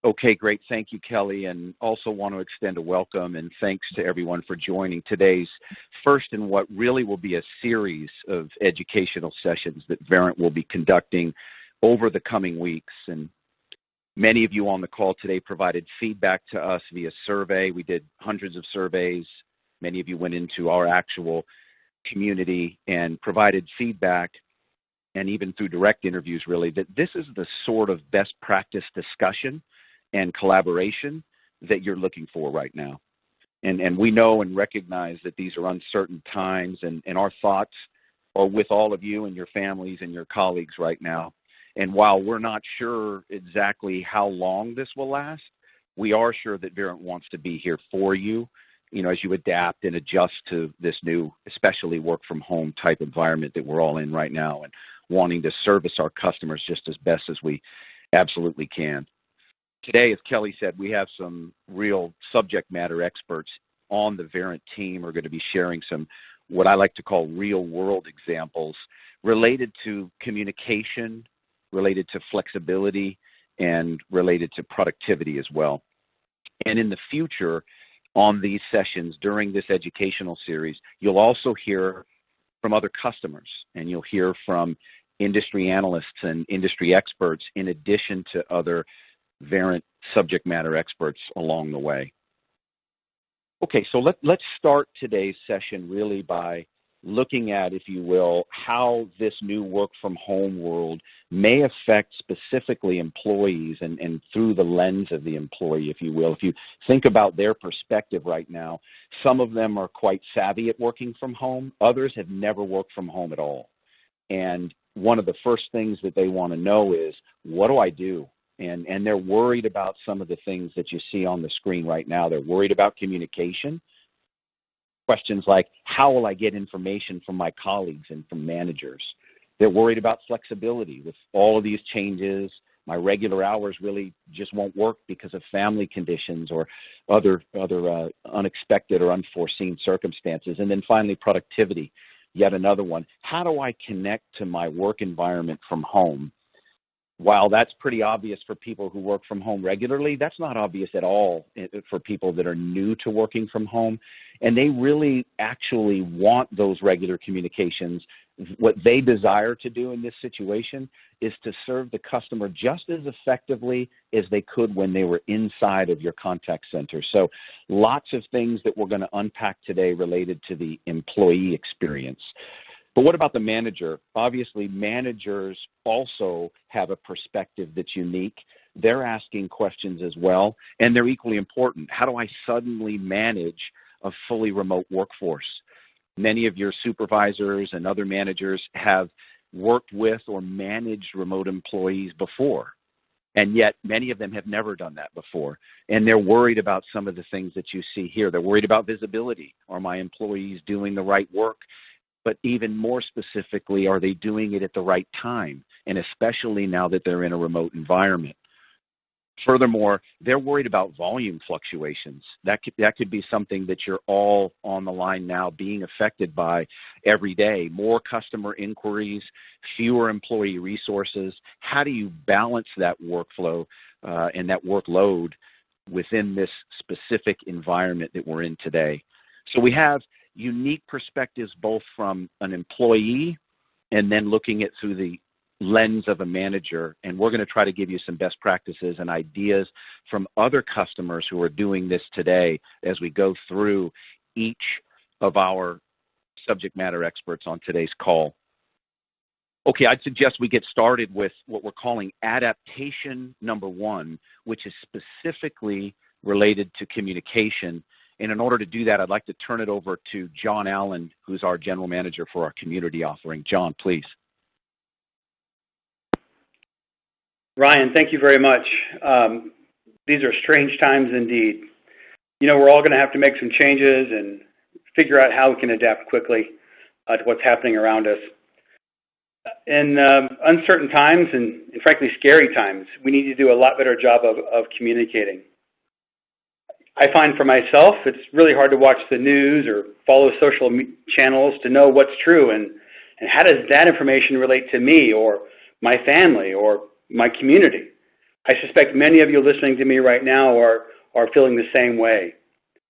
Okay, great. Thank you, Kelly, and also want to extend a welcome and thanks to everyone for joining today's first in what really will be a series of educational sessions that Verint will be conducting over the coming weeks. And many of you on the call today provided feedback to us via survey. We did hundreds of surveys. Many of you went into our actual community and provided feedback, and even through direct interviews, really, that this is the sort of best practice discussion and collaboration that you're looking for right now. And we know and recognize that these are uncertain times, and our thoughts are with all of you and your families and your colleagues right now. And while we're not sure exactly how long this will last, we are sure that Verint wants to be here for you, as you adapt and adjust to this new, especially work from home type environment that we're all in right now, and wanting to service our customers just as best as we absolutely can. Today, as Kelly said, we have some real subject matter experts on the Verint team who are going to be sharing some what I like to call real world examples related to communication, related to flexibility, and related to productivity as well. And in the future, on these sessions during this educational series, you'll also hear from other customers, and you'll hear from industry analysts and industry experts in addition to other Verint subject matter experts along the way. Okay, so let's start today's session really by looking at, if you will, how this new work from home world may affect specifically employees and through the lens of the employee, if you will. If you think about their perspective right now, some of them are quite savvy at working from home. Others have never worked from home at all. And one of the first things that they want to know is, what do I do? And they're worried about some of the things that you see on the screen right now. They're worried about communication. Questions like, how will I get information from my colleagues and from managers? They're worried about flexibility. With all of these changes, my regular hours really just won't work because of family conditions or other unexpected or unforeseen circumstances. And then finally, productivity, yet another one. How do I connect to my work environment from home? While that's pretty obvious for people who work from home regularly, that's not obvious at all for people that are new to working from home. And they really actually want those regular communications. What they desire to do in this situation is to serve the customer just as effectively as they could when they were inside of your contact center. So lots of things that we're going to unpack today related to the employee experience. But what about the manager? Obviously, managers also have a perspective that's unique. They're asking questions as well, and they're equally important. How do I suddenly manage a fully remote workforce? Many of your supervisors and other managers have worked with or managed remote employees before, and yet many of them have never done that before. And they're worried about some of the things that you see here. They're worried about visibility. Are my employees doing the right work? But even more specifically, are they doing it at the right time? And especially now that they're in a remote environment. Furthermore, they're worried about volume fluctuations. That could be something that you're all on the line now being affected by every day. More customer inquiries, fewer employee resources. How do you balance that workflow and that workload within this specific environment that we're in today? So we have unique perspectives both from an employee and then looking at through the lens of a manager. And we're going to try to give you some best practices and ideas from other customers who are doing this today as we go through each of our subject matter experts on today's call. Okay, I'd suggest we get started with what we're calling adaptation number 1, which is specifically related to communication. And in order to do that, I'd like to turn it over to John Allen, who's our general manager for our community offering. John, please. Ryan, thank you very much. These are strange times indeed. We're all going to have to make some changes and figure out how we can adapt quickly to what's happening around us. In uncertain times and frankly scary times, we need to do a lot better job of communicating. I find for myself, it's really hard to watch the news or follow social channels to know what's true and how does that information relate to me or my family or my community. I suspect many of you listening to me right now are feeling the same way,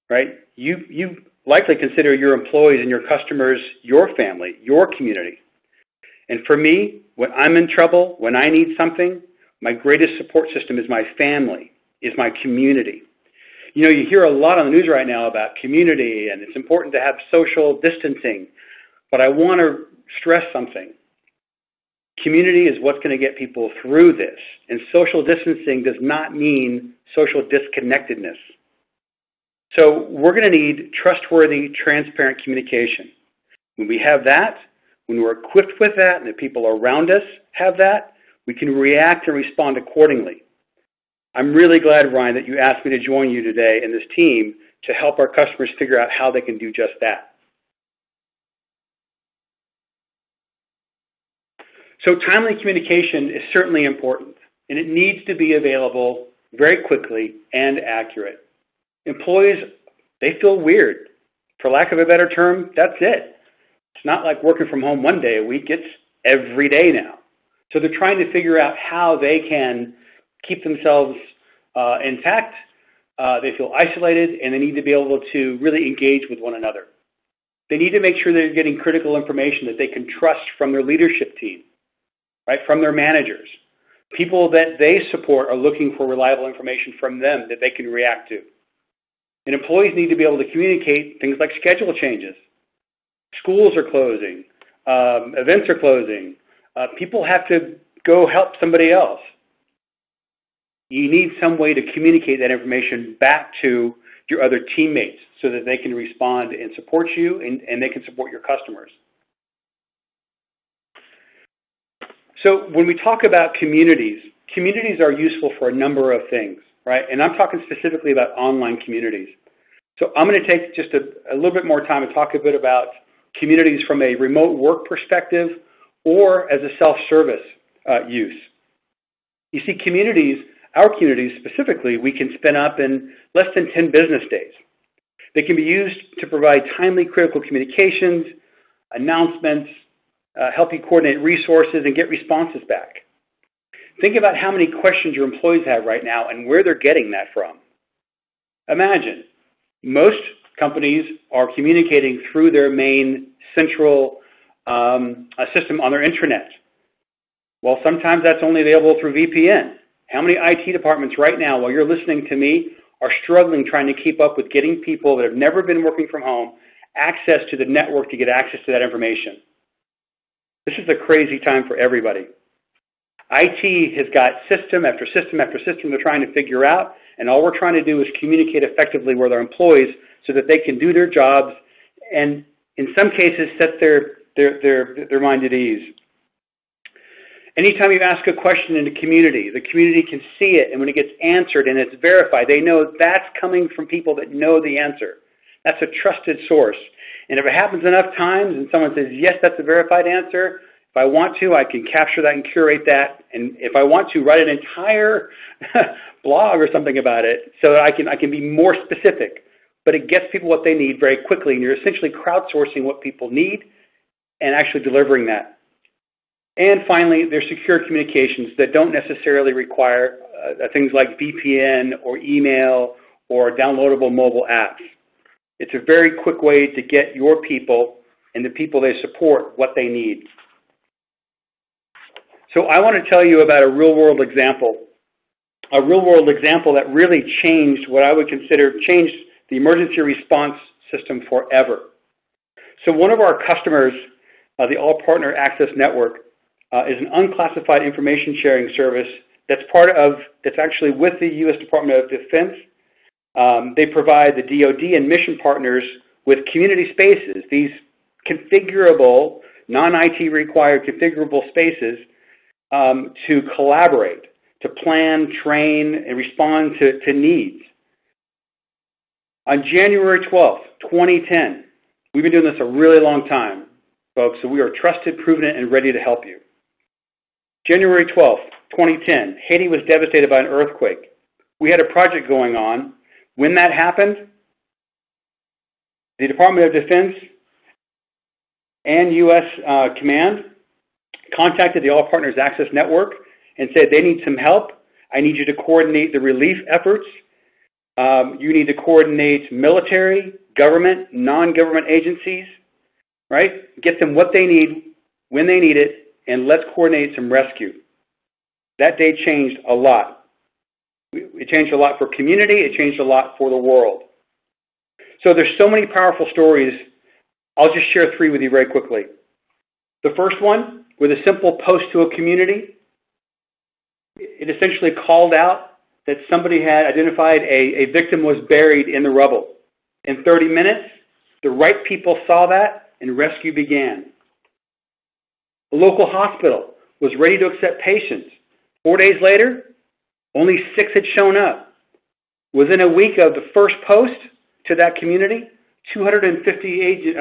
right? You likely consider your employees and your customers your family, your community. And for me, when I'm in trouble, when I need something, my greatest support system is my family, is my community. You know, you hear a lot on the news right now about community, and it's important to have social distancing, but I want to stress something. Community is what's going to get people through this, and social distancing does not mean social disconnectedness. So we're going to need trustworthy, transparent communication. When we have that, when we're equipped with that, and the people around us have that, we can react and respond accordingly. I'm really glad, Ryan, that you asked me to join you today and this team to help our customers figure out how they can do just that. So timely communication is certainly important, and it needs to be available very quickly and accurate. Employees, they feel weird. For lack of a better term, that's it. It's not like working from home one day a week, it's every day now. So they're trying to figure out how they can keep themselves intact. They feel isolated, and they need to be able to really engage with one another. They need to make sure they're getting critical information that they can trust from their leadership team, right, from their managers. People that they support are looking for reliable information from them that they can react to. And employees need to be able to communicate things like schedule changes. Schools are closing. Events are closing. People have to go help somebody else. You need some way to communicate that information back to your other teammates so that they can respond and support you, and they can support your customers. So when we talk about communities, communities are useful for a number of things, right? And I'm talking specifically about online communities. So I'm going to take just a little bit more time and talk a bit about communities from a remote work perspective or as a self-service use. You see, communities, our communities specifically, we can spin up in less than 10 business days. They can be used to provide timely, critical communications, announcements, help you coordinate resources, and get responses back. Think about how many questions your employees have right now and where they're getting that from. Imagine, most companies are communicating through their main central system on their intranet. Well, sometimes that's only available through VPN. How many IT departments right now, while you're listening to me, are struggling trying to keep up with getting people that have never been working from home access to the network to get access to that information? This is a crazy time for everybody. IT has got system after system after system they're trying to figure out, and all we're trying to do is communicate effectively with our employees so that they can do their jobs and, in some cases, set their mind at ease. Anytime you ask a question in the community can see it, and when it gets answered and it's verified, they know that's coming from people that know the answer. That's a trusted source. And if it happens enough times and someone says, yes, that's a verified answer, if I want to, I can capture that and curate that. And if I want to, write an entire blog or something about it so that I can be more specific. But it gets people what they need very quickly, and you're essentially crowdsourcing what people need and actually delivering that. And finally, there's secure communications that don't necessarily require things like VPN or email or downloadable mobile apps. It's a very quick way to get your people and the people they support what they need. So I want to tell you about a real-world example that really changed what I would consider changed the emergency response system forever. So one of our customers, the All Partner Access Network, is an unclassified information sharing service that's actually with the U.S. Department of Defense. They provide the DoD and mission partners with community spaces, these configurable, non-IT required configurable spaces to collaborate, to plan, train, and respond to needs. On January 12th, 2010, we've been doing this a really long time, folks, so we are trusted, proven, and ready to help you. January 12th, 2010, Haiti was devastated by an earthquake. We had a project going on. When that happened, the Department of Defense and U.S. Command contacted the All Partners Access Network and said they need some help I need you to coordinate the relief efforts. You need to coordinate military, government, non-government agencies, right? Get them what they need, when they need it, and let's coordinate some rescue. That day changed a lot. It changed a lot for community. It changed a lot for the world. So there's so many powerful stories. I'll just share 3 with you very quickly. The first one, with a simple post to a community, it essentially called out that somebody had identified a victim was buried in the rubble. In 30 minutes, the right people saw that and rescue began. A local hospital was ready to accept patients. 4 days later, only 6 had shown up. Within a week of the first post to that community, 250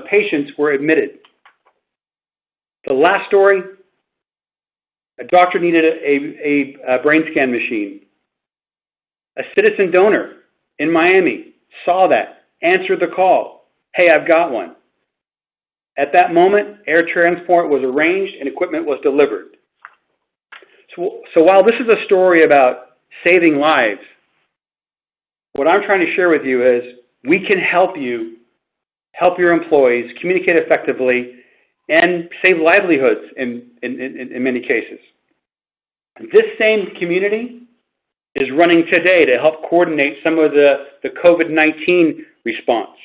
patients were admitted. The last story, a doctor needed a brain scan machine. A citizen donor in Miami saw that, answered the call. Hey, I've got one. At that moment, air transport was arranged and equipment was delivered. So while this is a story about saving lives, what I'm trying to share with you is we can help you, help your employees communicate effectively, and save livelihoods in many cases. This same community is running today to help coordinate some of the COVID-19 response.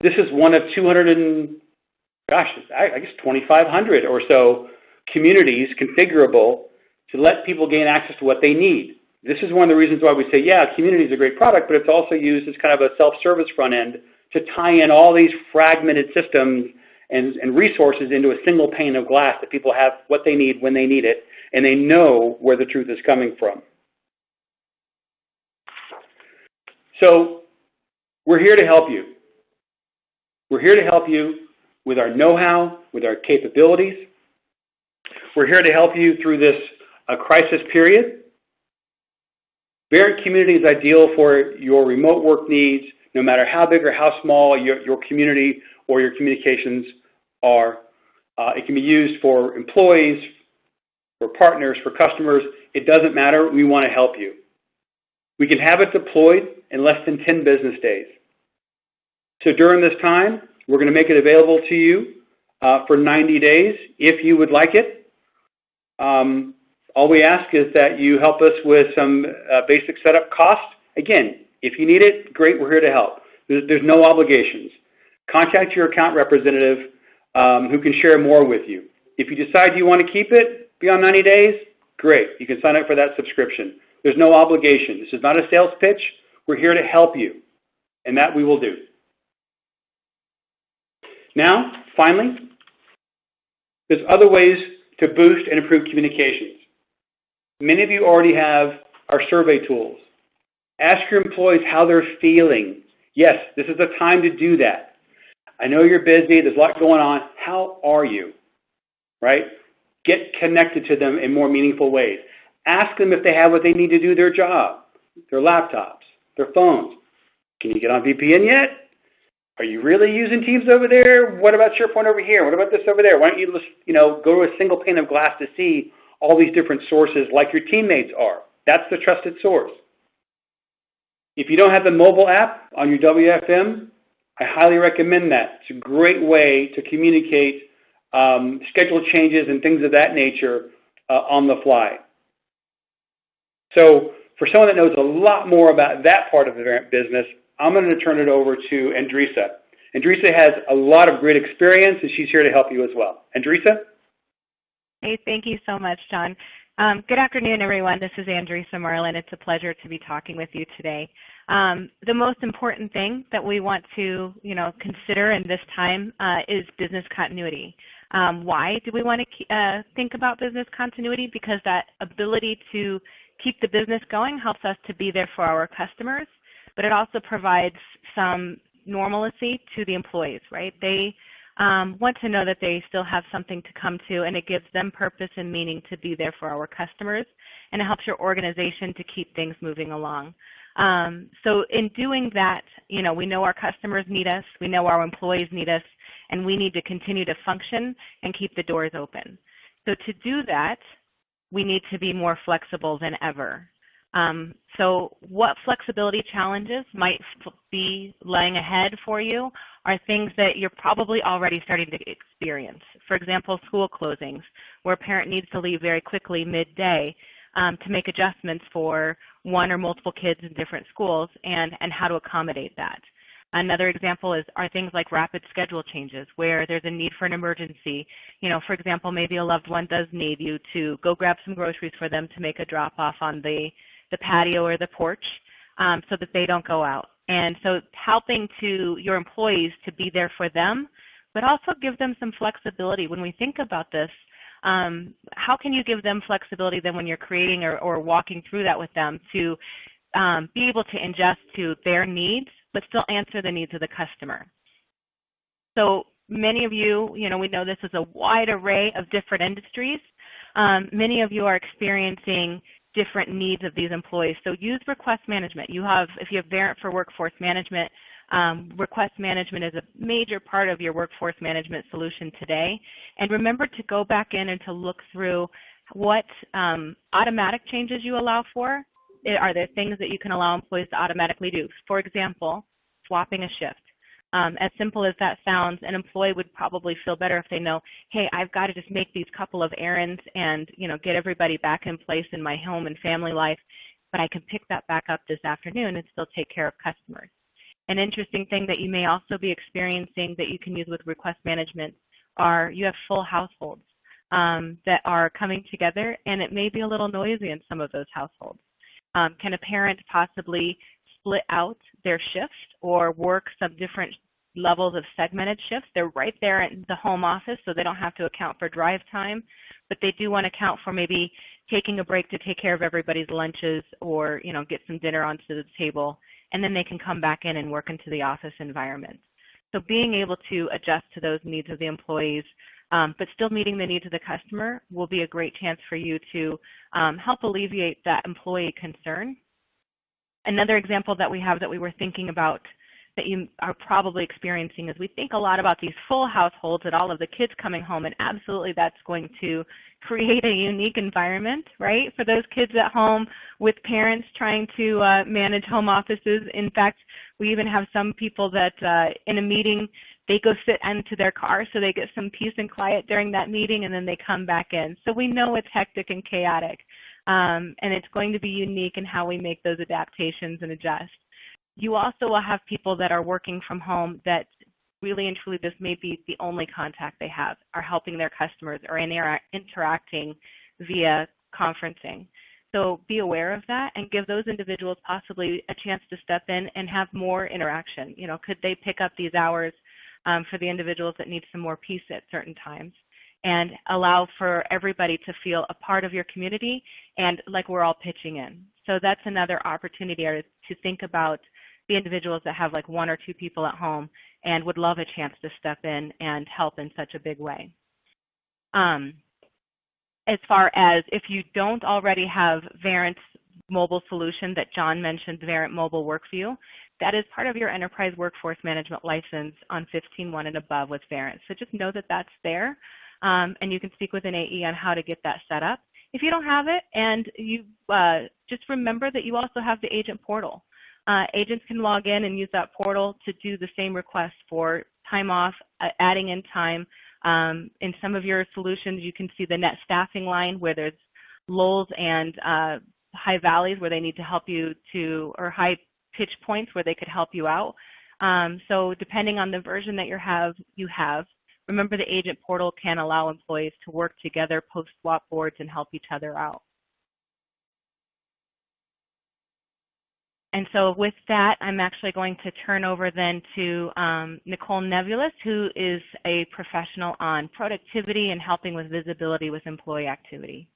This is one of 2,500 or so communities configurable to let people gain access to what they need. This is one of the reasons why we say, yeah, community is a great product, but it's also used as kind of a self-service front end to tie in all these fragmented systems and resources into a single pane of glass that people have what they need when they need it, and they know where the truth is coming from. So we're here to help you. We're here to help you with our know-how, with our capabilities. We're here to help you through this crisis period. Verint Community is ideal for your remote work needs, no matter how big or how small your community or your communications are. It can be used for employees, for partners, for customers. It doesn't matter. We want to help you. We can have it deployed in less than 10 business days. So during this time, we're going to make it available to you for 90 days if you would like it. All we ask is that you help us with some basic setup costs. Again, if you need it, great, we're here to help. There's no obligations. Contact your account representative who can share more with you. If you decide you want to keep it beyond 90 days, great. You can sign up for that subscription. There's no obligation. This is not a sales pitch. We're here to help you, and that we will do. Now, finally, there's other ways to boost and improve communications. Many of you already have our survey tools. Ask your employees how they're feeling. Yes, this is the time to do that. I know you're busy. There's a lot going on. How are you? Right? Get connected to them in more meaningful ways. Ask them if they have what they need to do their job, their laptops, their phones. Can you get on VPN yet? Are you really using Teams over there? What about SharePoint over here? What about this over there? Why don't you just, go to a single pane of glass to see all these different sources like your teammates are? That's the trusted source. If you don't have the mobile app on your WFM, I highly recommend that. It's a great way to communicate schedule changes and things of that nature on the fly. So for someone that knows a lot more about that part of the Verint business, I'm going to turn it over to Andresa. Andresa has a lot of great experience, and she's here to help you as well. Andresa? Hey, thank you so much, John. Good afternoon, everyone. This is Andresa Merlin. It's a pleasure to be talking with you today. The most important thing that we want to, consider in this time is business continuity. Why do we want to think about business continuity? Because that ability to keep the business going helps us to be there for our customers, but it also provides some normalcy to the employees, right? They want to know that they still have something to come to, and it gives them purpose and meaning to be there for our customers, and it helps your organization to keep things moving along. So in doing that, we know our customers need us, we know our employees need us, and we need to continue to function and keep the doors open. So to do that, we need to be more flexible than ever. So what flexibility challenges might be laying ahead for you are things that you're probably already starting to experience. For example, school closings, where a parent needs to leave very quickly midday to make adjustments for one or multiple kids in different schools and how to accommodate that. Another example are things like rapid schedule changes where there's a need for an emergency. You know, for example, maybe a loved one does need you to go grab some groceries for them to make a drop off on the patio or the porch so that they don't go out. And so helping your employees to be there for them, but also give them some flexibility. When we think about this, how can you give them flexibility then when you're creating or walking through that with them to be able to adjust to their needs, but still answer the needs of the customer? So many of you, we know this is a wide array of different industries. Many of you are experiencing different needs of these employees. So use request management. If you have Verint for workforce management, request management is a major part of your workforce management solution today. And remember to go back in and to look through what automatic changes you allow for. Are there things that you can allow employees to automatically do? For example, swapping a shift. As simple as that sounds, an employee would probably feel better if they know, hey, I've got to just make these couple of errands and, get everybody back in place in my home and family life, but I can pick that back up this afternoon and still take care of customers. An interesting thing that you may also be experiencing that you can use with request management are you have full households that are coming together, and it may be a little noisy in some of those households. Can a parent possibly split out their shift or work some different levels of segmented shifts? They're right there in the home office, so they don't have to account for drive time, but they do want to account for maybe taking a break to take care of everybody's lunches or, get some dinner onto the table, and then they can come back in and work into the office environment. So being able to adjust to those needs of the employees, but still meeting the needs of the customer will be a great chance for you to help alleviate that employee concern. Another example that we have that we were thinking about that you are probably experiencing is we think a lot about these full households and all of the kids coming home, and absolutely that's going to create a unique environment, right, for those kids at home with parents trying to manage home offices. In fact, we even have some people that in a meeting, they go sit into their car so they get some peace and quiet during that meeting, and then they come back in. So we know it's hectic and chaotic, and it's going to be unique in how we make those adaptations and adjust. You also will have people that are working from home that really and truly this may be the only contact they have, are helping their customers or interacting via conferencing. So be aware of that and give those individuals possibly a chance to step in and have more interaction. Could they pick up these hours for the individuals that need some more peace at certain times, and allow for everybody to feel a part of your community and like we're all pitching in. So that's another opportunity to think about the individuals that have like one or two people at home and would love a chance to step in and help in such a big way. As far as if you don't already have Verint's mobile solution that John mentioned, Verint Mobile Workview, that is part of your enterprise workforce management license on 15.1 and above with Verint. So just know that that's there, and you can speak with an AE on how to get that set up. If you don't have it, and you just remember that you also have the agent portal. Agents can log in and use that portal to do the same requests for time off, adding in time. In some of your solutions, you can see the net staffing line where there's lulls and high valleys where they need to help you or high pitch points where they could help you out. So depending on the version that you have, remember the agent portal can allow employees to work together, post swap boards, and help each other out. And so with that, I'm actually going to turn over then to Nicole Nevulis, who is a professional on productivity and helping with visibility with employee activity.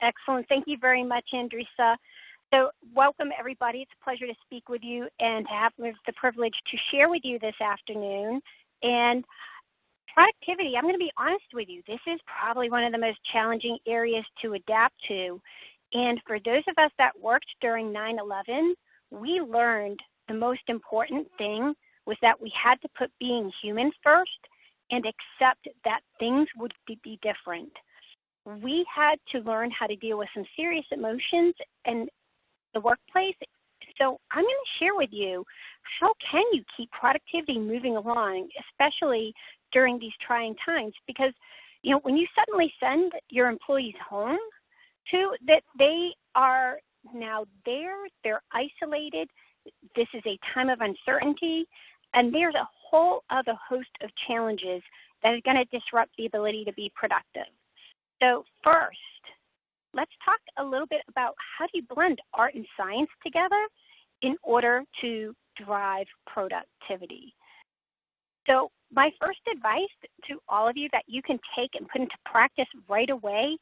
Excellent. Thank you very much, Andressa. So welcome, everybody. It's a pleasure to speak with you and to have the privilege to share with you this afternoon. And productivity, I'm going to be honest with you, this is probably one of the most challenging areas to adapt to. And for those of us that worked during 9/11, we learned the most important thing was that we had to put being human first and accept that things would be different. We had to learn how to deal with some serious emotions in the workplace. So I'm going to share with you, how can you keep productivity moving along, especially during these trying times? Because, you know, when you suddenly send your employees home, that they are now there, they're isolated, this is a time of uncertainty, and there's a whole other host of challenges that are going to disrupt the ability to be productive. So first, let's talk a little bit about how do you blend art and science together in order to drive productivity. So my first advice to all of you that you can take and put into practice right away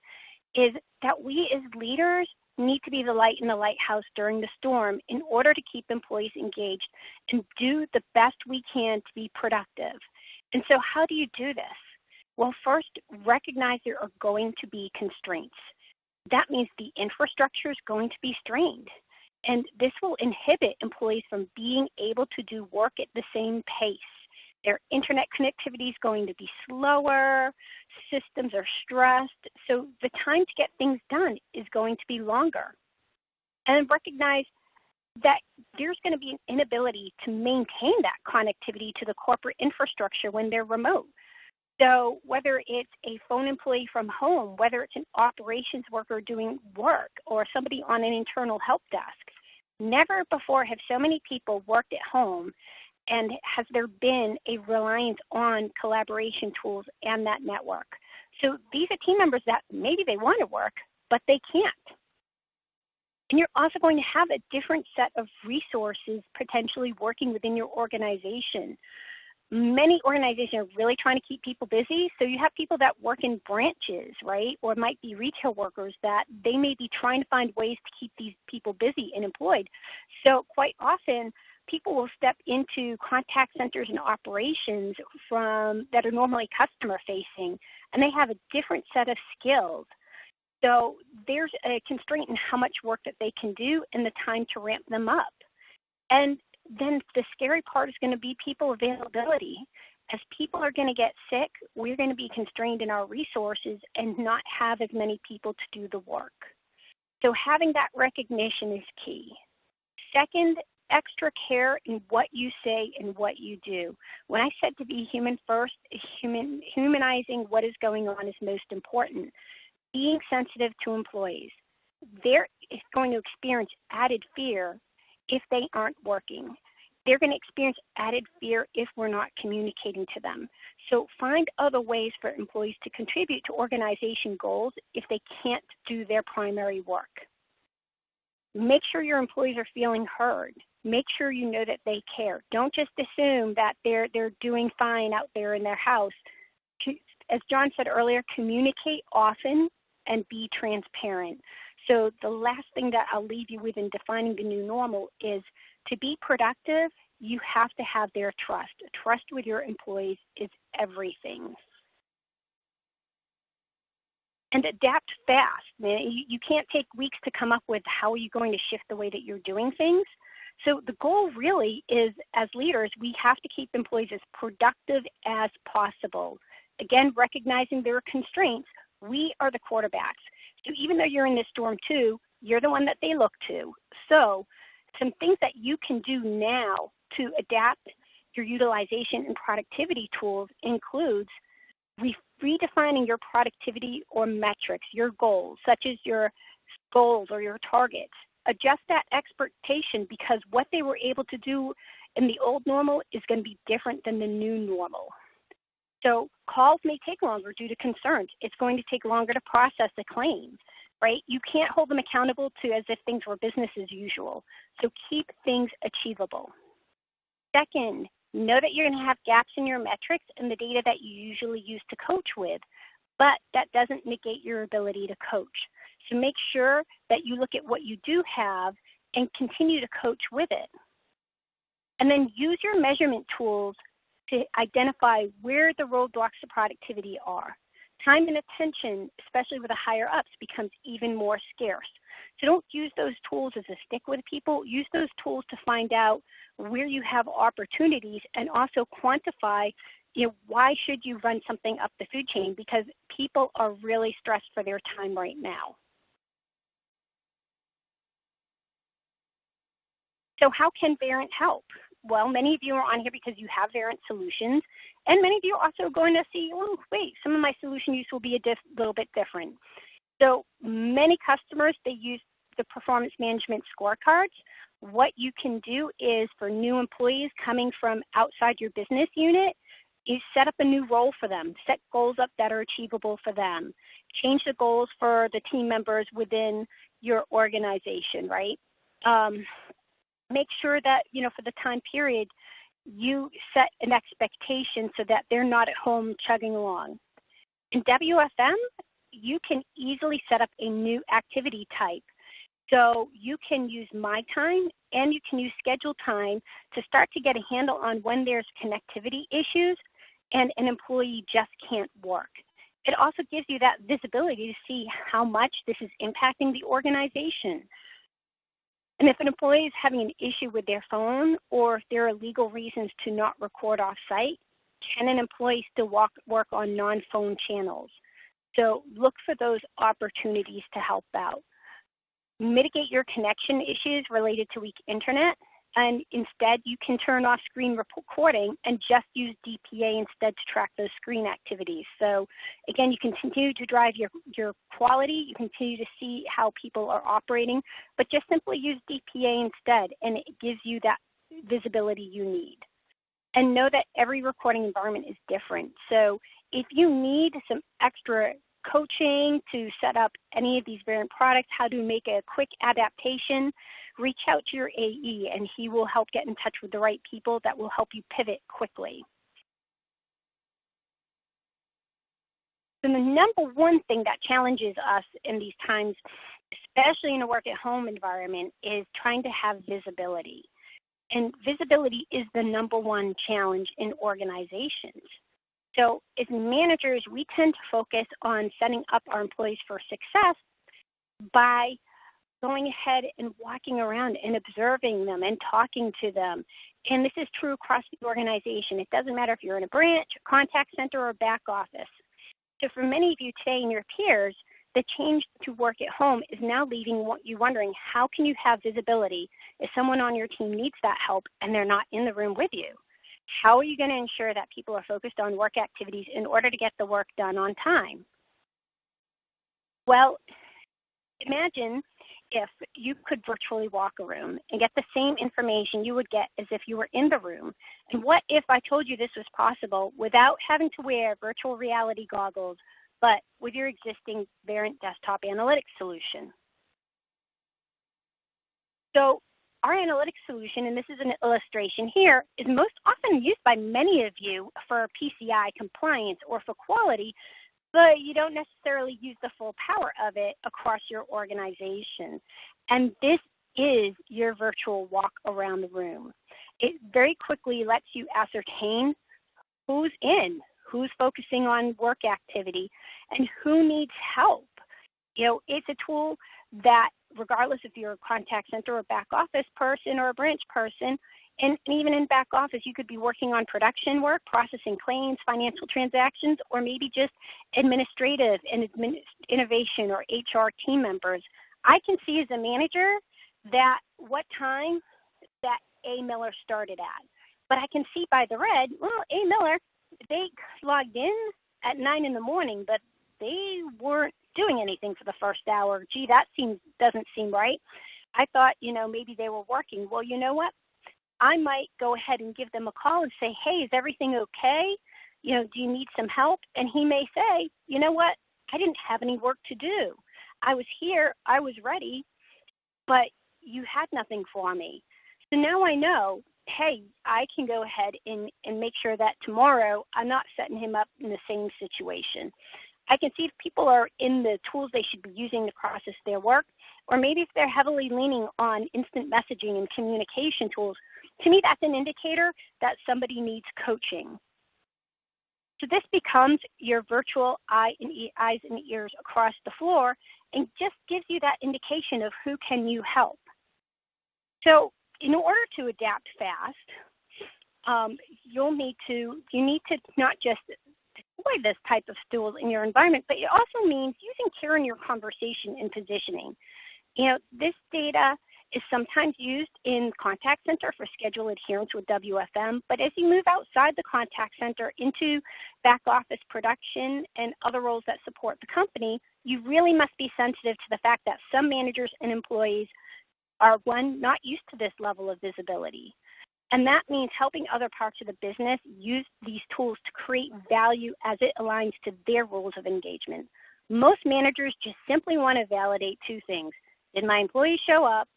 is that we as leaders need to be the light in the lighthouse during the storm in order to keep employees engaged and do the best we can to be productive. And so how do you do this? Well, first, recognize there are going to be constraints. That means the infrastructure is going to be strained. And this will inhibit employees from being able to do work at the same pace. Their internet connectivity is going to be slower, systems are stressed, so the time to get things done is going to be longer. And recognize that there's going to be an inability to maintain that connectivity to the corporate infrastructure when they're remote. So whether it's a phone employee from home, whether it's an operations worker doing work, or somebody on an internal help desk, never before have so many people worked at home and has there been a reliance on collaboration tools and that network. So these are team members that maybe they want to work, but they can't. And you're also going to have a different set of resources potentially working within your organization. Many organizations are really trying to keep people busy, so you have people that work in branches, right, or might be retail workers that they may be trying to find ways to keep these people busy and employed. So quite often, people will step into contact centers and operations that are normally customer facing, and they have a different set of skills. So there's a constraint in how much work that they can do and the time to ramp them up. And then the scary part is going to be people availability. As people are going to get sick, we're going to be constrained in our resources and not have as many people to do the work. So having that recognition is key. Second, extra care in what you say and what you do. When I said to be human first, humanizing what is going on is most important. Being sensitive to employees. They're going to experience added fear if they aren't working. They're going to experience added fear if we're not communicating to them. So find other ways for employees to contribute to organization goals if they can't do their primary work. Make sure your employees are feeling heard. Make sure you know that they care. Don't just assume that they're doing fine out there in their house. As John said earlier, communicate often and be transparent. So the last thing that I'll leave you with in defining the new normal is to be productive, you have to have their trust. Trust with your employees is everything. And adapt fast. You can't take weeks to come up with how are you going to shift the way that you're doing things. So the goal really is, as leaders, we have to keep employees as productive as possible. Again, recognizing there are constraints, we are the quarterbacks. So even though you're in this storm too, you're the one that they look to. So some things that you can do now to adapt your utilization and productivity tools includes redefining your productivity or metrics, your goals, such as your goals or your targets. Adjust that expectation because what they were able to do in the old normal is going to be different than the new normal. So calls may take longer due to concerns. It's going to take longer to process a claim, right? You can't hold them accountable to as if things were business as usual. So keep things achievable. Second, know that you're going to have gaps in your metrics and the data that you usually use to coach with, but that doesn't negate your ability to coach. So make sure that you look at what you do have and continue to coach with it. And then use your measurement tools to identify where the roadblocks to productivity are. Time and attention, especially with the higher ups, becomes even more scarce. So don't use those tools as a stick with people. Use those tools to find out where you have opportunities and also quantify why should you run something up the food chain? Because people are really stressed for their time right now. So how can Verint help? Well, many of you are on here because you have Verint solutions, and many of you are also going to see, oh, wait, some of my solution use will be a little bit different. So many customers, they use the performance management scorecards. What you can do is for new employees coming from outside your business unit, is set up a new role for them, set goals up that are achievable for them, change the goals for the team members within your organization, right? Make sure that, for the time period, you set an expectation so that they're not at home chugging along. In WFM, you can easily set up a new activity type. So you can use My Time and you can use Schedule Time to start to get a handle on when there's connectivity issues and an employee just can't work. It also gives you that visibility to see how much this is impacting the organization. And if an employee is having an issue with their phone or if there are legal reasons to not record off-site, can an employee still work on non-phone channels? So look for those opportunities to help out. Mitigate your connection issues related to weak internet, and instead you can turn off screen recording and just use DPA instead to track those screen activities. So again, you can continue to drive your quality, you continue to see how people are operating, but just simply use DPA instead, and it gives you that visibility you need. And know that every recording environment is different. So if you need some extra coaching to set up any of these Verint products, how to make a quick adaptation, reach out to your AE and he will help get in touch with the right people that will help you pivot quickly. So the number one thing that challenges us in these times, especially in a work-at-home environment, is trying to have visibility. And visibility is the number one challenge in organizations. So as managers, we tend to focus on setting up our employees for success by going ahead and walking around and observing them and talking to them. And this is true across the organization. It doesn't matter if you're in a branch, a contact center, or back office. So for many of you today and your peers, the change to work at home is now leaving you wondering, how can you have visibility if someone on your team needs that help and they're not in the room with you? How are you going to ensure that people are focused on work activities in order to get the work done on time? Well, imagine if you could virtually walk a room and get the same information you would get as if you were in the room. And what if I told you this was possible without having to wear virtual reality goggles, but with your existing Verint desktop analytics solution? So our analytics solution, and this is an illustration here, is most often used by many of you for PCI compliance or for quality, but you don't necessarily use the full power of it across your organization. And this is your virtual walk around the room. It very quickly lets you ascertain who's in, who's focusing on work activity, and who needs help. It's a tool that, regardless if you're a contact center or back office person or a branch person, and even in back office, you could be working on production work, processing claims, financial transactions, or maybe just administrative and innovation or HR team members. I can see as a manager that what time that A. Miller started at. But I can see by the red, well, A. Miller, they logged in at 9 in the morning, but they weren't doing anything for the first hour. Gee, that doesn't seem right. I thought, maybe they were working. Well, you know what? I might go ahead and give them a call and say, hey, is everything okay? Do you need some help? And he may say, you know what? I didn't have any work to do. I was here, I was ready, but you had nothing for me. So now I know, hey, I can go ahead and make sure that tomorrow I'm not setting him up in the same situation. I can see if people are in the tools they should be using to process their work, or maybe if they're heavily leaning on instant messaging and communication tools. To me, that's an indicator that somebody needs coaching. So this becomes your virtual eyes and ears across the floor and just gives you that indication of who can you help. So in order to adapt fast, you need to not just deploy this type of tools in your environment, but it also means using care in your conversation and positioning. This data is sometimes used in contact center for schedule adherence with WFM, but as you move outside the contact center into back office production and other roles that support the company, you really must be sensitive to the fact that some managers and employees are, one, not used to this level of visibility. And that means helping other parts of the business use these tools to create value as it aligns to their rules of engagement. Most managers just simply want to validate two things. Did my employees show up?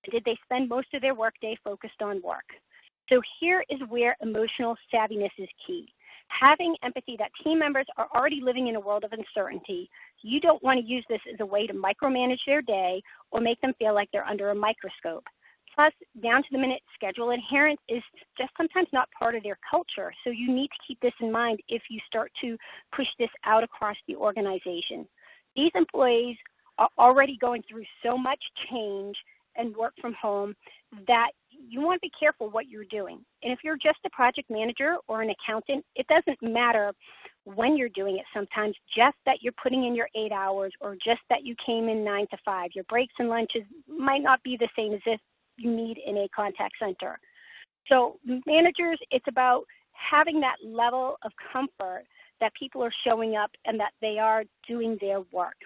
Did they spend most of their workday focused on work? So here is where emotional savviness is key. Having empathy that team members are already living in a world of uncertainty. You don't want to use this as a way to micromanage their day or make them feel like they're under a microscope. Plus, down to the minute schedule adherence is just sometimes not part of their culture. So you need to keep this in mind if you start to push this out across the organization. These employees are already going through so much change and work from home that you want to be careful what you're doing. And if you're just a project manager or an accountant, it doesn't matter when you're doing it sometimes, just that you're putting in your 8 hours or just that you came in 9 to 5. Your breaks and lunches might not be the same as if you need in a contact center. So managers, it's about having that level of comfort that people are showing up and that they are doing their work.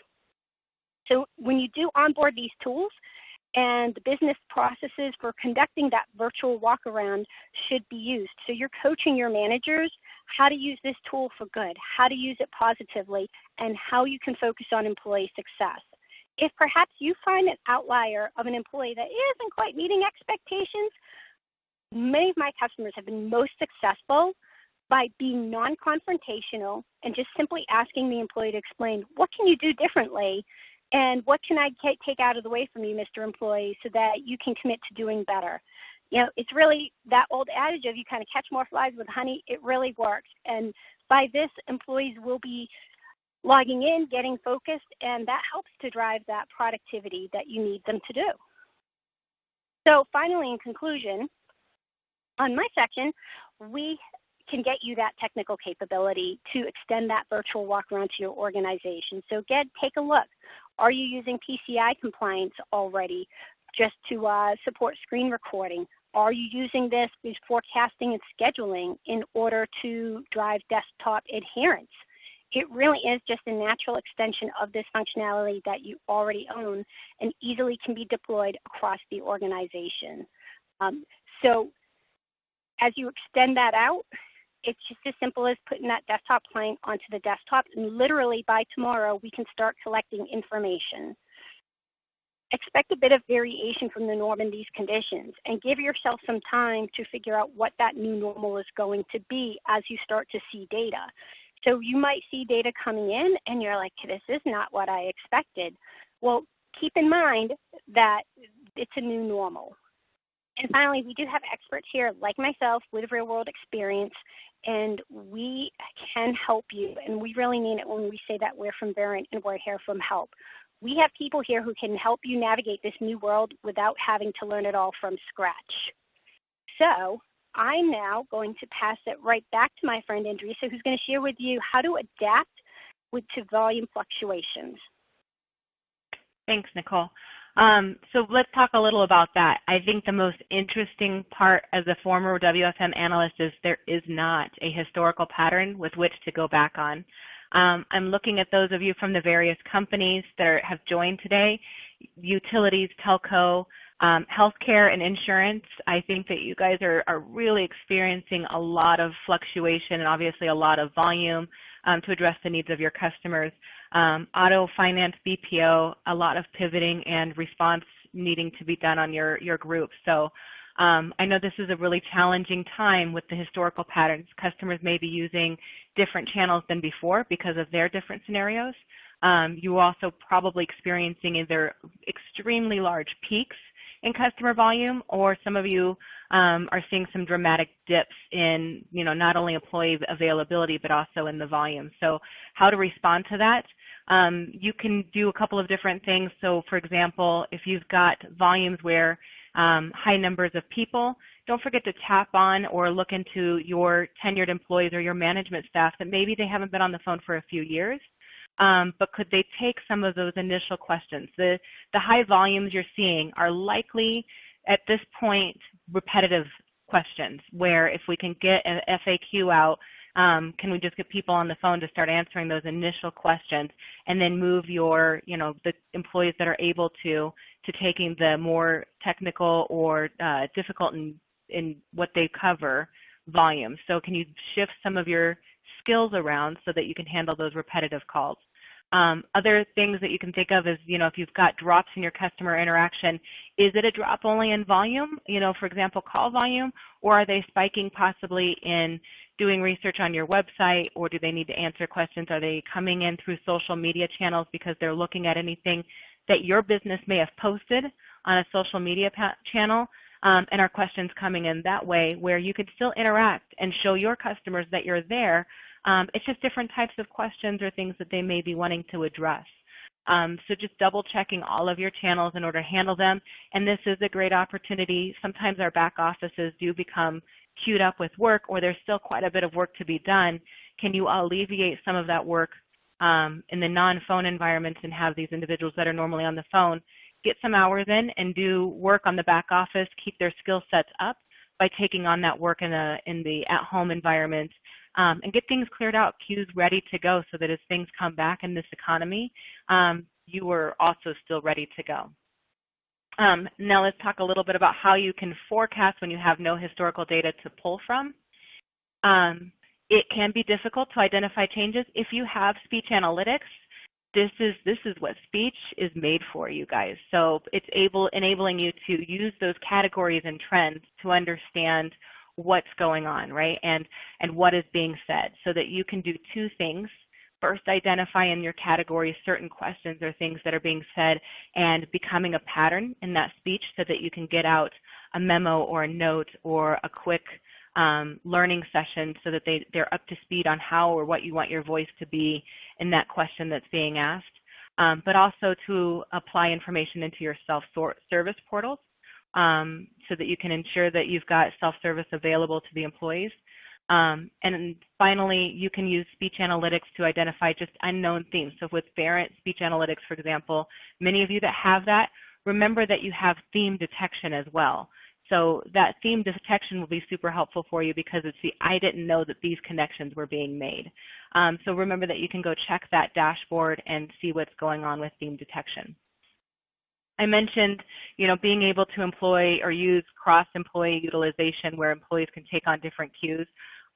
So when you do onboard these tools, and the business processes for conducting that virtual walk-around should be used. So you're coaching your managers how to use this tool for good, how to use it positively, and how you can focus on employee success. If perhaps you find an outlier of an employee that isn't quite meeting expectations, many of my customers have been most successful by being non-confrontational and just simply asking the employee to explain, what can you do differently? And what can I take out of the way from you, Mr. Employee, so that you can commit to doing better? It's really that old adage of you kind of catch more flies with honey. It really works. And by this, employees will be logging in, getting focused, and that helps to drive that productivity that you need them to do. So finally, in conclusion, on my section, we can get you that technical capability to extend that virtual walk around to your organization. So take a look. Are you using PCI compliance already just to support screen recording? Are you using this with forecasting and scheduling in order to drive desktop adherence? It really is just a natural extension of this functionality that you already own and easily can be deployed across the organization. So as you extend that out, it's just as simple as putting that desktop client onto the desktop, and literally by tomorrow, we can start collecting information. Expect a bit of variation from the norm in these conditions, and give yourself some time to figure out what that new normal is going to be as you start to see data. So you might see data coming in, and you're like, this is not what I expected. Well, keep in mind that it's a new normal. And finally, we do have experts here like myself with real-world experience, and we can help you. And we really mean it when we say that we're from Verint and we're here from help. We have people here who can help you navigate this new world without having to learn it all from scratch. So I'm now going to pass it right back to my friend Andresa, who's going to share with you how to adapt to volume fluctuations. Thanks, Nicole. So let's talk a little about that. I think the most interesting part as a former WFM analyst is there is not a historical pattern with which to go back on. I'm looking at those of you from the various companies that have joined today, utilities, telco, healthcare, and insurance. I think that you guys are really experiencing a lot of fluctuation and obviously a lot of volume to address the needs of your customers. Auto, finance, BPO, a lot of pivoting and response needing to be done on your group. So I know this is a really challenging time with the historical patterns. Customers may be using different channels than before because of their different scenarios. You are also probably experiencing either extremely large peaks in customer volume, or some of you are seeing some dramatic dips in, not only employee availability, but also in the volume. So how to respond to that? You can do a couple of different things. So for example, if you've got volumes where high numbers of people, don't forget to tap on or look into your tenured employees or your management staff that maybe they haven't been on the phone for a few years. But could they take some of those initial questions? The high volumes you're seeing are likely at this point repetitive questions, where if we can get an FAQ out, can we just get people on the phone to start answering those initial questions and then move your, the employees that are able to taking the more technical or difficult in what they cover volumes. So can you shift some of your skills around so that you can handle those repetitive calls? Other things that you can think of is, if you've got drops in your customer interaction, is it a drop only in volume, for example, call volume, or are they spiking possibly in doing research on your website, or do they need to answer questions? Are they coming in through social media channels because they're looking at anything that your business may have posted on a social media channel? And are questions coming in that way where you could still interact and show your customers that you're there? It's just different types of questions or things that they may be wanting to address. So just double checking all of your channels in order to handle them. And this is a great opportunity. Sometimes our back offices do become queued up with work, or there's still quite a bit of work to be done. Can you alleviate some of that work in the non-phone environments and have these individuals that are normally on the phone get some hours in and do work on the back office, keep their skill sets up by taking on that work in the at-home environment, and get things cleared out, queues ready to go, so that as things come back in this economy, you are also still ready to go. Now let's talk a little bit about how you can forecast when you have no historical data to pull from. It can be difficult to identify changes. If you have speech analytics, this is what speech is made for, you guys. So it's enabling you to use those categories and trends to understand what's going on, right? And what is being said, so that you can do two things. First, identify in your categories certain questions or things that are being said and becoming a pattern in that speech, so that you can get out a memo or a note or a quick learning session, so that they're up to speed on how or what you want your voice to be in that question that's being asked, but also to apply information into your self-service portals, so that you can ensure that you've got self-service available to the employees. And finally, you can use speech analytics to identify just unknown themes. So with Verint Speech Analytics, for example, many of you that have that, remember that you have theme detection as well. So that theme detection will be super helpful for you, because it's I didn't know that these connections were being made. So remember that you can go check that dashboard and see what's going on with theme detection. I mentioned, being able to employ or use cross-employee utilization where employees can take on different cues.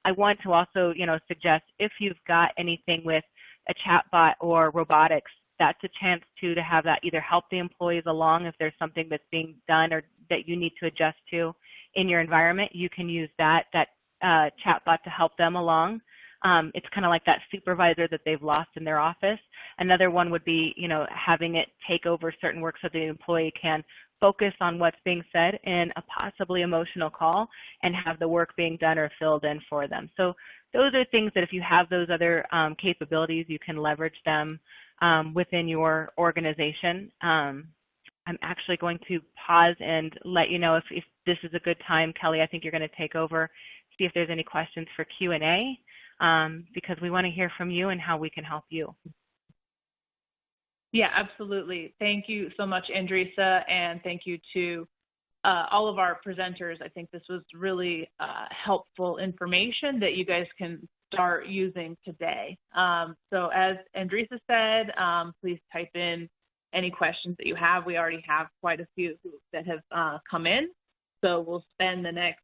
I want to also, suggest if you've got anything with a chatbot or robotics, that's a chance to have that either help the employees along if there's something that's being done or that you need to adjust to in your environment. You can use that chatbot to help them along. It's kind of like that supervisor that they've lost in their office. Another one would be, having it take over certain work so the employee can focus on what's being said in a possibly emotional call and have the work being done or filled in for them. So those are things that if you have those other capabilities, you can leverage them within your organization. I'm actually going to pause and let you know if this is a good time. Kelly, I think you're going to take over, see if there's any questions for Q&A, because we want to hear from you and how we can help you. Yeah, absolutely. Thank you so much, Andresa, and thank you to all of our presenters. I think this was really helpful information that you guys can start using today. So as Andresa said, please type in any questions that you have. We already have quite a few that have come in. So we'll spend the next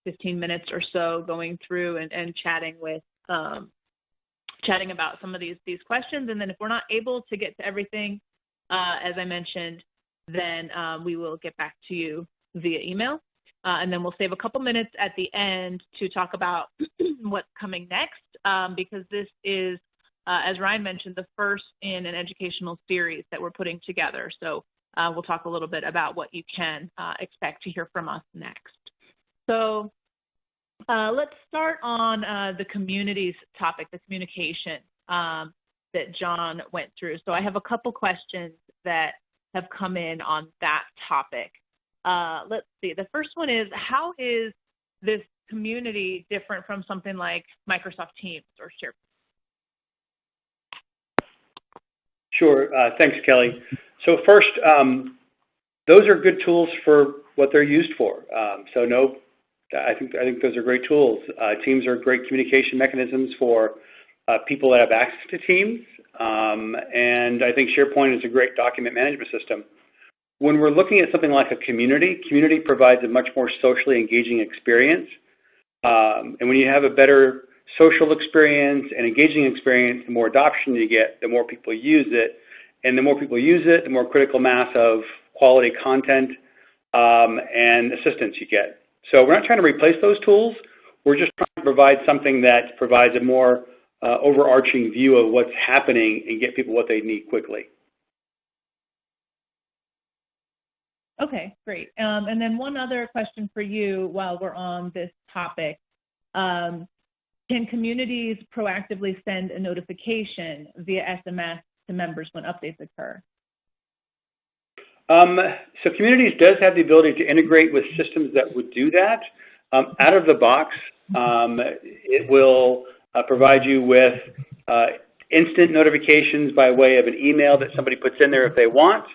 15 minutes or so going through and chatting about some of these questions. And then if we're not able to get to everything, as I mentioned, then we will get back to you via email. And then we'll save a couple minutes at the end to talk about what's coming next, because this is, as Ryan mentioned, the first in an educational series that we're putting together. So we'll talk a little bit about what you can expect to hear from us next. So let's start on the communities topic, the communication that John went through. So I have a couple questions that have come in on that topic. Let's see. The first one is, how is this community different from something like Microsoft Teams or SharePoint? Sure. Thanks, Kelly. So first, those are good tools for what they're used for. I think those are great tools. Teams are great communication mechanisms for people that have access to Teams, and I think SharePoint is a great document management system. When we're looking at something like a community provides a much more socially engaging experience. And when you have a better social experience and engaging experience, the more adoption you get, the more people use it. And the more people use it, the more critical mass of quality content and assistance you get. So we're not trying to replace those tools. We're just trying to provide something that provides a more overarching view of what's happening and get people what they need quickly. Okay, great. And then one other question for you while we're on this topic. Can communities proactively send a notification via SMS to members when updates occur? So Communities does have the ability to integrate with systems that would do that. Out of the box, it will provide you with instant notifications by way of an email that somebody puts in there if they want,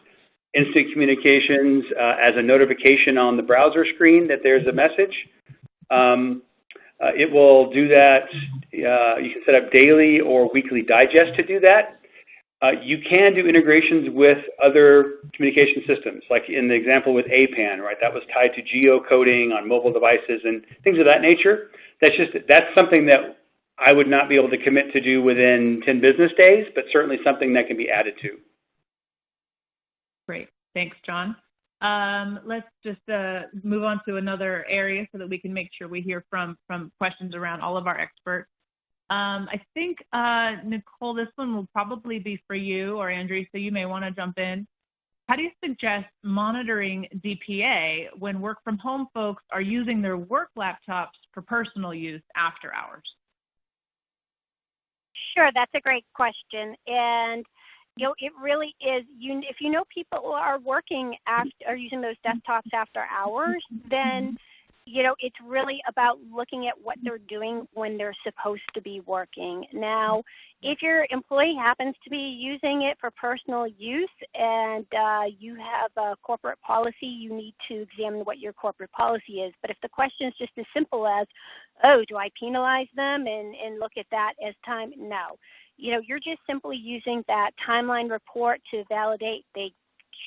instant communications as a notification on the browser screen that there's a message. It will do that. You can set up daily or weekly digest to do that. You can do integrations with other communication systems, like in the example with APAN, right? That was tied to geocoding on mobile devices and things of that nature. That's something that I would not be able to commit to do within 10 business days, but certainly something that can be added to. Great. Thanks, John. Let's just move on to another area so that we can make sure we hear from questions around all of our experts. I think, Nicole, this one will probably be for you, or Andrew, so you may want to jump in. How do you suggest monitoring DPA when work from home folks are using their work laptops for personal use after hours? Sure, that's a great question. And it really is, if you know people are working are using those desktops after hours, then it's really about looking at what they're doing when they're supposed to be working. Now, if your employee happens to be using it for personal use and you have a corporate policy, you need to examine what your corporate policy is. But if the question is just as simple as, oh, do I penalize them and look at that as time? No. You're just simply using that timeline report to validate they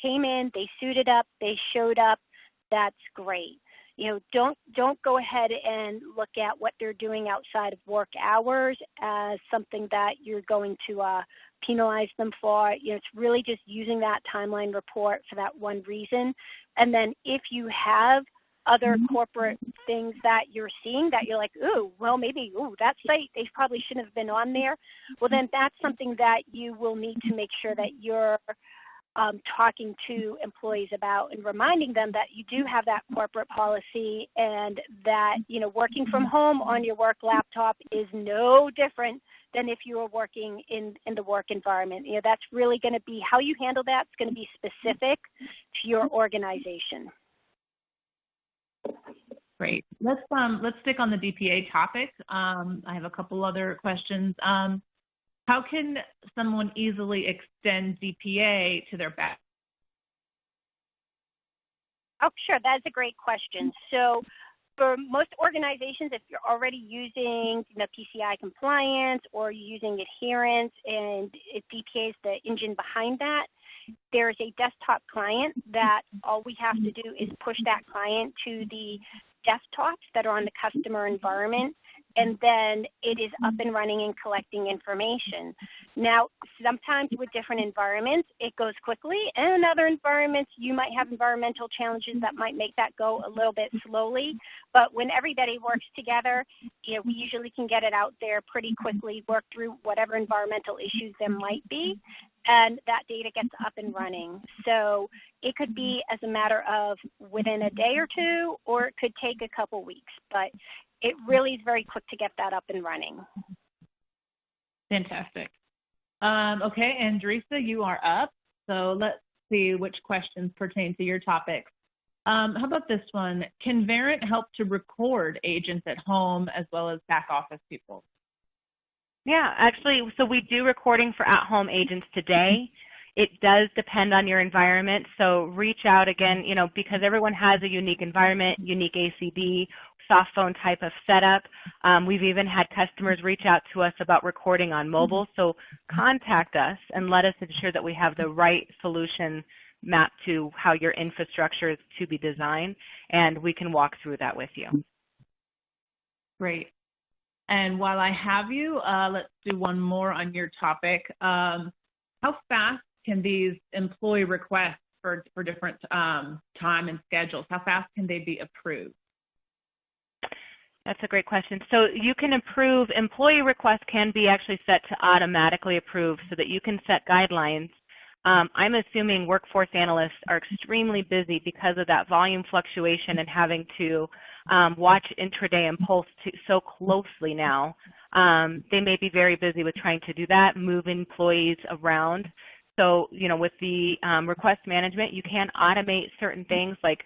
came in, they suited up, they showed up. That's great. Don't go ahead and look at what they're doing outside of work hours as something that you're going to penalize them for. It's really just using that timeline report for that one reason. And then if you have other corporate things that you're seeing that you're like, ooh, well, maybe, that site, they probably shouldn't have been on there. Well, then that's something that you will need to make sure that you're talking to employees about and reminding them that you do have that corporate policy and that, working from home on your work laptop is no different than if you were working in the work environment. That's really going to be, how you handle that's going to be specific to your organization. Great. Let's stick on the DPA topic. I have a couple other questions. How can someone easily extend DPA to their back? Oh, sure. That's a great question. So for most organizations, if you're already using PCI compliance or using adherence and DPA is the engine behind that, there's a desktop client that all we have to do is push that client to the desktops that are on the customer environment, and then it is up and running and collecting information. Now, sometimes with different environments, it goes quickly, and in other environments, you might have environmental challenges that might make that go a little bit slowly. But when everybody works together, we usually can get it out there pretty quickly, work through whatever environmental issues there might be, and that data gets up and running. So it could be as a matter of within a day or two, or it could take a couple weeks. But it really is very quick to get that up and running. Fantastic. Okay, Andresa, you are up. So let's see which questions pertain to your topic. How about this one? Can Verint help to record agents at home as well as back office people? Yeah, actually, so we do recording for at-home agents today. It does depend on your environment, so reach out again, because everyone has a unique environment, unique ACD, soft phone type of setup. We've even had customers reach out to us about recording on mobile, so contact us and let us ensure that we have the right solution mapped to how your infrastructure is to be designed, and we can walk through that with you. Great. And while I have you, let's do one more on your topic. How fast can these employee requests for different time and schedules, how fast can they be approved? That's a great question. So you can approve, employee requests can be actually set to automatically approve so that you can set guidelines. I'm assuming workforce analysts are extremely busy because of that volume fluctuation and having to watch intraday and pulse so closely now. They may be very busy with trying to do that, move employees around. So, with the request management, you can automate certain things like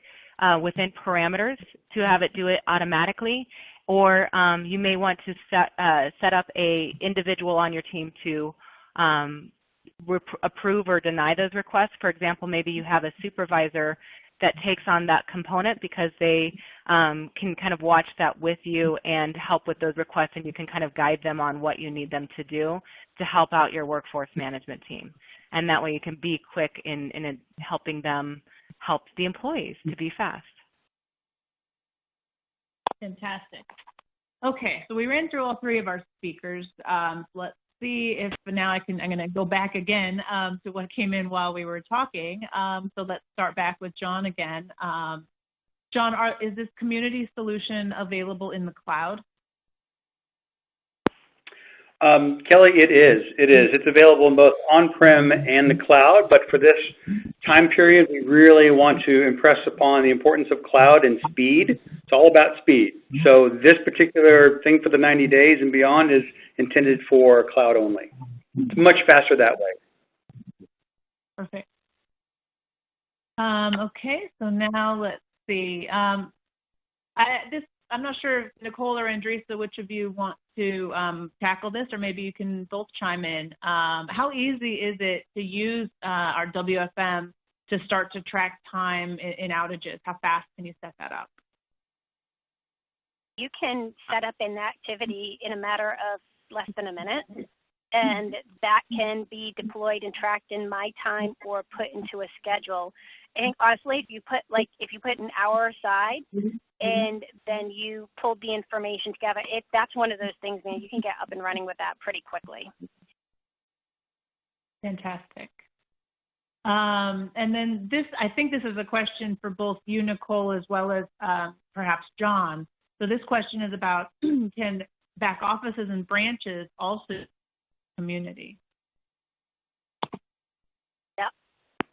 within parameters to have it do it automatically, or you may want to set up a individual on your team to approve or deny those requests. For example, maybe you have a supervisor that takes on that component because they can kind of watch that with you and help with those requests, and you can kind of guide them on what you need them to do to help out your workforce management team. And that way you can be quick in helping them help the employees to be fast. Fantastic. Okay, so we ran through all three of our speakers. Let's see if now I'm going to go back again to what came in while we were talking. So let's start back with John again. John, is this community solution available in the cloud? Kelly, it is. It's available in both on-prem and the cloud, but for this time period, we really want to impress upon the importance of cloud and speed. It's all about speed. So this particular thing for the 90 days and beyond is intended for cloud only. It's much faster that way. Perfect. Okay, so now let's see. I'm not sure if Nicole or Andresa, which of you want to tackle this, or maybe you can both chime in. How easy is it to use our WFM to start to track time in outages? How fast can you set that up? You can set up an activity in a matter of less than a minute, and that can be deployed and tracked in my time or put into a schedule. And honestly, if you put an hour aside and then you pulled the information together, that's one of those things, man, you can get up and running with that pretty quickly. Fantastic. And then I think this is a question for both you, Nicole, as well as perhaps John. So this question is about, can back offices and branches also community?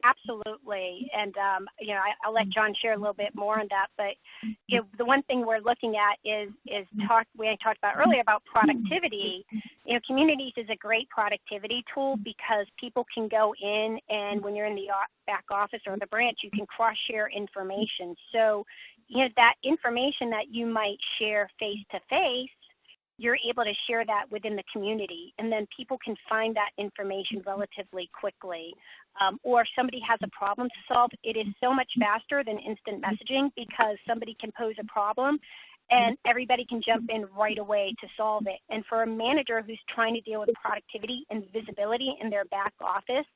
Absolutely, and I'll let John share a little bit more on that. But the one thing we're looking at is we talked about earlier about productivity. Communities is a great productivity tool because people can go in, and when you're in the back office or the branch, you can cross-share information. So, that information that you might share face to face, you're able to share that within the community, and then people can find that information relatively quickly. Or if somebody has a problem to solve, it is so much faster than instant messaging because somebody can pose a problem and everybody can jump in right away to solve it. And for a manager who's trying to deal with productivity and visibility in their back office,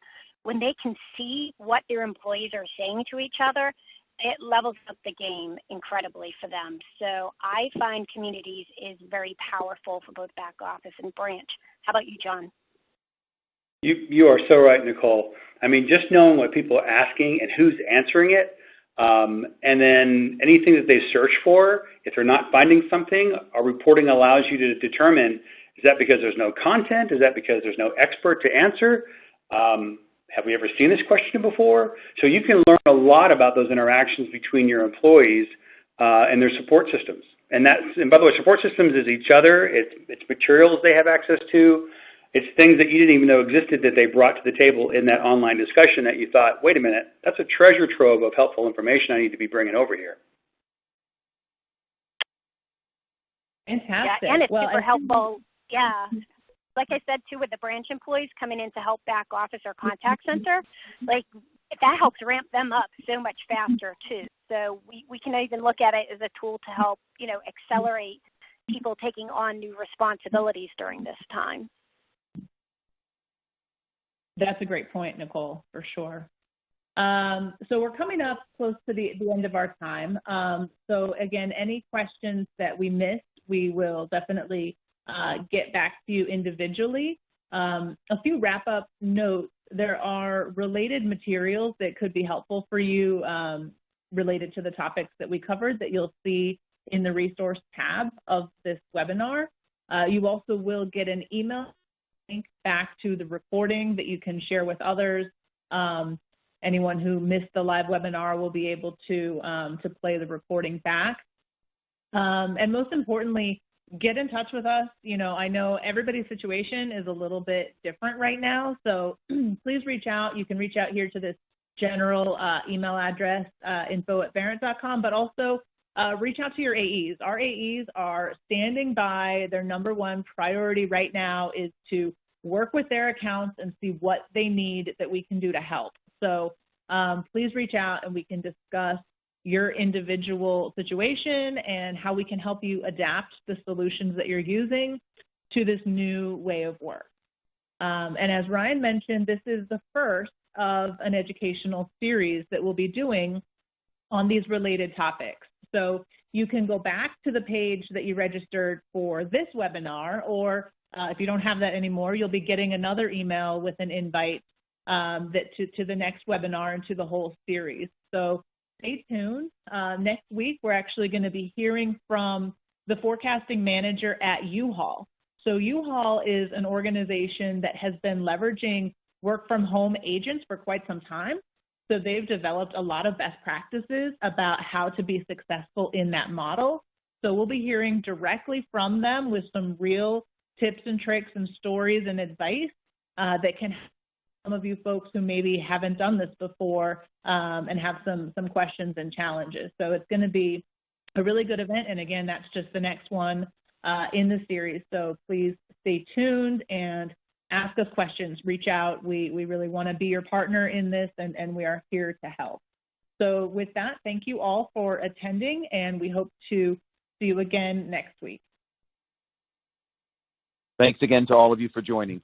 when they can see what their employees are saying to each other, it levels up the game incredibly for them. So I find communities is very powerful for both back office and branch. How about you, John? You are so right, Nicole. I mean, just knowing what people are asking and who's answering it, and then anything that they search for, if they're not finding something, our reporting allows you to determine, is that because there's no content? Is that because there's no expert to answer? Have we ever seen this question before? So you can learn a lot about those interactions between your employees and their support systems. And by the way, support systems is each other. It's materials they have access to. It's things that you didn't even know existed that they brought to the table in that online discussion that you thought, wait a minute, that's a treasure trove of helpful information I need to be bringing over here. Fantastic. Yeah, and it's super helpful. Yeah. Like I said, too, with the branch employees coming in to help back office or contact center, like that helps ramp them up so much faster, too. So we can even look at it as a tool to help, accelerate people taking on new responsibilities during this time. That's a great point, Nicole, for sure. So we're coming up close to the end of our time. So again, any questions that we missed, we will definitely get back to you individually. A few wrap-up notes. There are related materials that could be helpful for you related to the topics that we covered that you'll see in the resource tab of this webinar. You also will get an email link back to the recording that you can share with others. Anyone who missed the live webinar will be able to play the recording back. And most importantly, get in touch with us. I know everybody's situation is a little bit different right now, so please reach out. You can reach out here to this general email address, info@verint.com, but also reach out to your AEs. Our AEs are standing by. Their number one priority right now is to work with their accounts and see what they need that we can do to help. So please reach out and we can discuss your individual situation and how we can help you adapt the solutions that you're using to this new way of work. And as Ryan mentioned, this is the first of an educational series that we'll be doing on these related topics. So you can go back to the page that you registered for this webinar, or if you don't have that anymore, you'll be getting another email with an invite to the next webinar and to the whole series. So stay tuned. Next week, we're actually going to be hearing from the forecasting manager at U-Haul. So U-Haul is an organization that has been leveraging work from home agents for quite some time. So they've developed a lot of best practices about how to be successful in that model. So we'll be hearing directly from them with some real tips and tricks and stories and advice that can help some of you folks who maybe haven't done this before and have some questions and challenges. So it's going to be a really good event. And again, that's just the next one in the series. So please stay tuned and ask us questions, reach out. We really want to be your partner in this, and we are here to help. So with that, thank you all for attending, and we hope to see you again next week. Thanks again to all of you for joining.